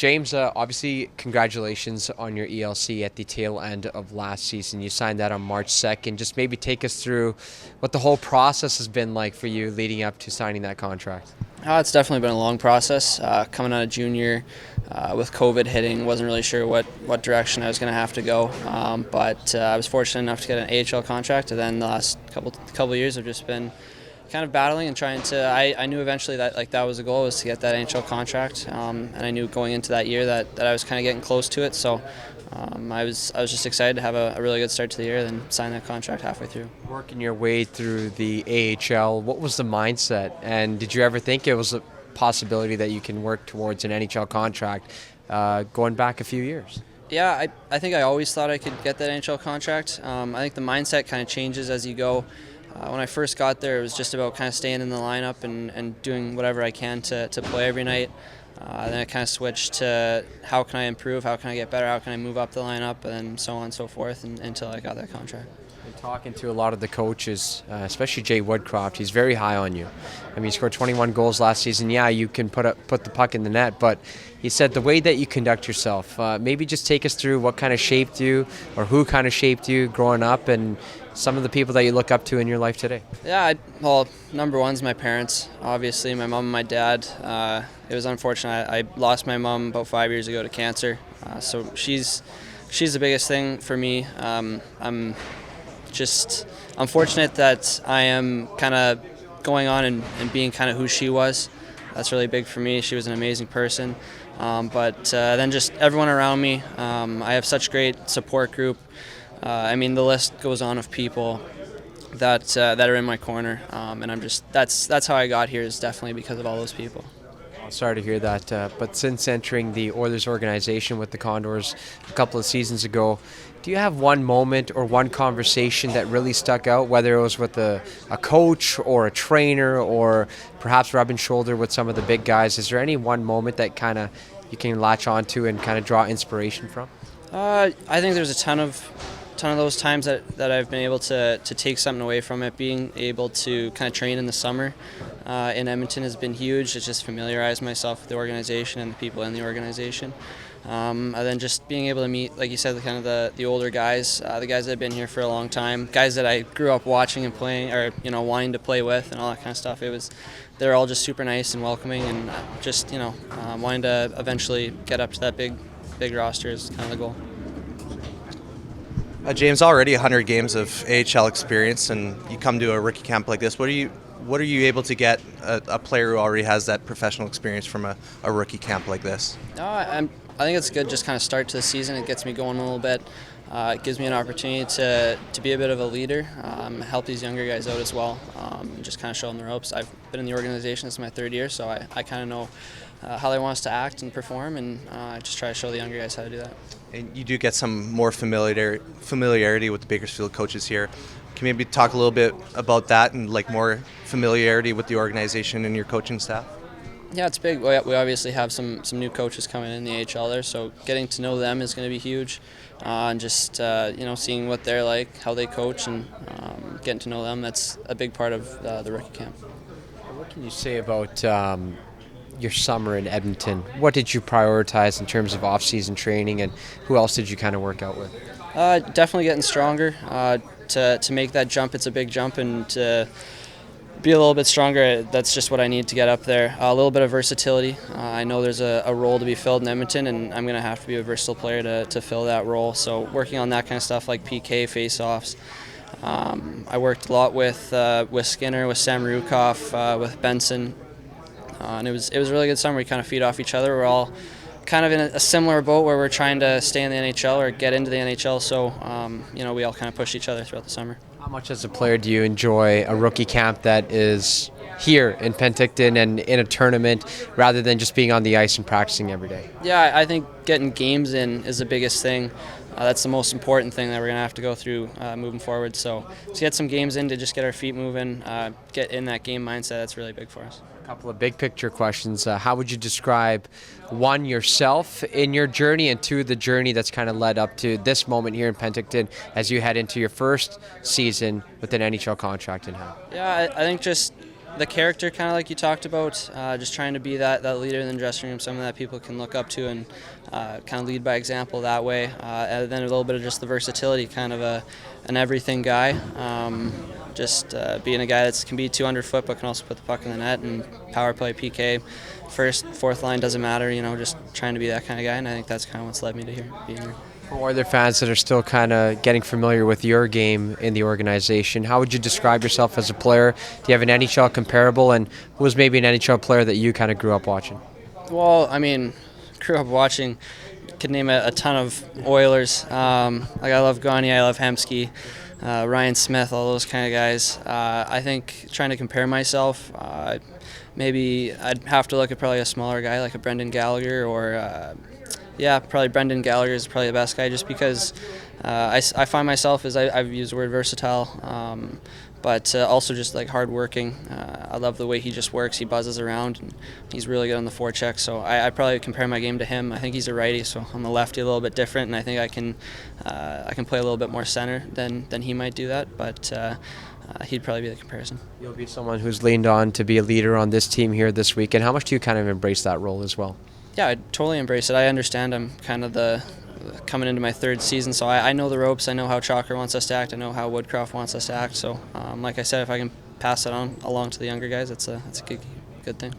James, obviously, congratulations on your ELC at the tail end of last season. You signed that on March 2nd. Just maybe take us through what the whole process has been like for you leading up to signing that contract. It's definitely been a long process. Coming out of junior, with COVID hitting, wasn't really sure what direction I was going to have to go. But I was fortunate enough to get an AHL contract, and then the last couple of years have just been kind of battling and trying to. I knew eventually that that was the goal, was to get that NHL contract, and I knew going into that year that I was kind of getting close to it. So I was just excited to have a really good start to the year, then sign that contract halfway through. Working your way through the AHL, what was the mindset? And did you ever think it was a possibility that you can work towards an NHL contract going back a few years? Yeah, I think I always thought I could get that NHL contract. I think the mindset kind of changes as you go. When I first got there, it was just about kind of staying in the lineup and doing whatever I can to play every night. Then I kind of switched to how can I improve, how can I get better, how can I move up the lineup, and so on and so forth until I got that contract. And talking to a lot of the coaches, especially Jay Woodcroft, he's very high on you. I mean, you scored 21 goals last season. Yeah, you can put the puck in the net, but he said the way that you conduct yourself, maybe just take us through what kind of shaped you or who kind of shaped you growing up and some of the people that you look up to in your life today. Yeah, well, number one is my parents, obviously, my mom and my dad. It was unfortunate. I lost my mom about 5 years ago to cancer, so she's the biggest thing for me. I'm fortunate that I am kind of going on and being kind of who she was. That's really big for me. She was an amazing person. But then just everyone around me. I have such great support group. I mean, the list goes on of people that are in my corner, and I'm just that's how I got here, is definitely because of all those people. Sorry to hear that, but since entering the Oilers organization with the Condors a couple of seasons ago, do you have one moment or one conversation that really stuck out, whether it was with a coach or a trainer or perhaps rubbing shoulder with some of the big guys? Is there any one moment that kind of you can latch onto and kind of draw inspiration from? I think there's a ton of those times that I've been able to take something away from it. Being able to kind of train in the summer in Edmonton has been huge. It's just familiarized myself with the organization and the people in the organization. And then just being able to meet, like you said, kind of the older guys, the guys that have been here for a long time, guys that I grew up watching and playing, or wanting to play with, and all that kind of stuff. They're all just super nice and welcoming, and just wanting to eventually get up to that big roster is kind of the goal. James, already 100 games of AHL experience, and you come to a rookie camp like this. What are you able to get a player who already has that professional experience from a rookie camp like this? I think it's good, just kind of start to the season. It gets me going a little bit. It gives me an opportunity to be a bit of a leader, help these younger guys out as well, and just kind of show them the ropes. I've been in the organization, this is my third year, so I kind of know how they want us to act and perform, and I just try to show the younger guys how to do that. And you do get some more familiarity with the Bakersfield coaches here. Can you maybe talk a little bit about that and more familiarity with the organization and your coaching staff? Yeah, it's big. We obviously have some new coaches coming in the AHL there, so getting to know them is going to be huge. And just seeing what they're like, how they coach, and getting to know them, that's a big part of the rookie camp. What can you say about your summer in Edmonton? What did you prioritize in terms of off-season training, and who else did you kind of work out with? Definitely getting stronger. To make that jump, it's a big jump, and to be a little bit stronger, that's just what I need to get up there. A little bit of versatility. I know there's a role to be filled in Edmonton, and I'm going to have to be a versatile player to fill that role. So working on that kind of stuff like PK, face-offs. I worked a lot with Skinner, with Sam Rukoff, with Benson. And it was a really good summer. We kind of feed off each other. We're all kind of in a similar boat where we're trying to stay in the NHL or get into the NHL. So, we all kind of push each other throughout the summer. How much as a player do you enjoy a rookie camp that is here in Penticton and in a tournament rather than just being on the ice and practicing every day? Yeah, I think getting games in is the biggest thing. That's the most important thing that we're going to have to go through moving forward. So to get some games in, to just get our feet moving, get in that game mindset, that's really big for us. A couple of big picture questions. How would you describe, one, yourself in your journey, and two, the journey that's kind of led up to this moment here in Penticton as you head into your first season with an NHL contract in hand? Yeah, I think just the character, kind of like you talked about, just trying to be that leader in the dressing room, someone that people can look up to and kind of lead by example that way. And then a little bit of just the versatility, kind of an everything guy. Just being a guy that can be 200 foot but can also put the puck in the net, and power play, PK, first, fourth line, doesn't matter, just trying to be that kind of guy, and I think that's kind of what's led me to being here. For other fans that are still kind of getting familiar with your game in the organization, how would you describe yourself as a player? Do you have an NHL comparable, and who was maybe an NHL player that you kind of grew up watching? Well, I mean, grew up watching, could name a ton of Oilers. Like I love Gagne, I love Hemsky, Ryan Smith, all those kind of guys. I think trying to compare myself, maybe I'd have to look at probably a smaller guy like a Brendan Gallagher, or probably Brendan Gallagher is probably the best guy, just because I find myself, as I've used the word versatile, but also just like hardworking. I love the way he just works. He buzzes around, and he's really good on the forecheck. So I probably compare my game to him. I think he's a righty, so I'm a lefty, a little bit different, and I think I can play a little bit more center than he might do that. But he'd probably be the comparison. You'll be someone who's leaned on to be a leader on this team here this week, and how much do you kind of embrace that role as well? Yeah, I totally embrace it. I understand I'm kind of coming into my third season, so I know the ropes. I know how Chalker wants us to act. I know how Woodcroft wants us to act. So, like I said, if I can pass it on along to the younger guys, it's a good thing.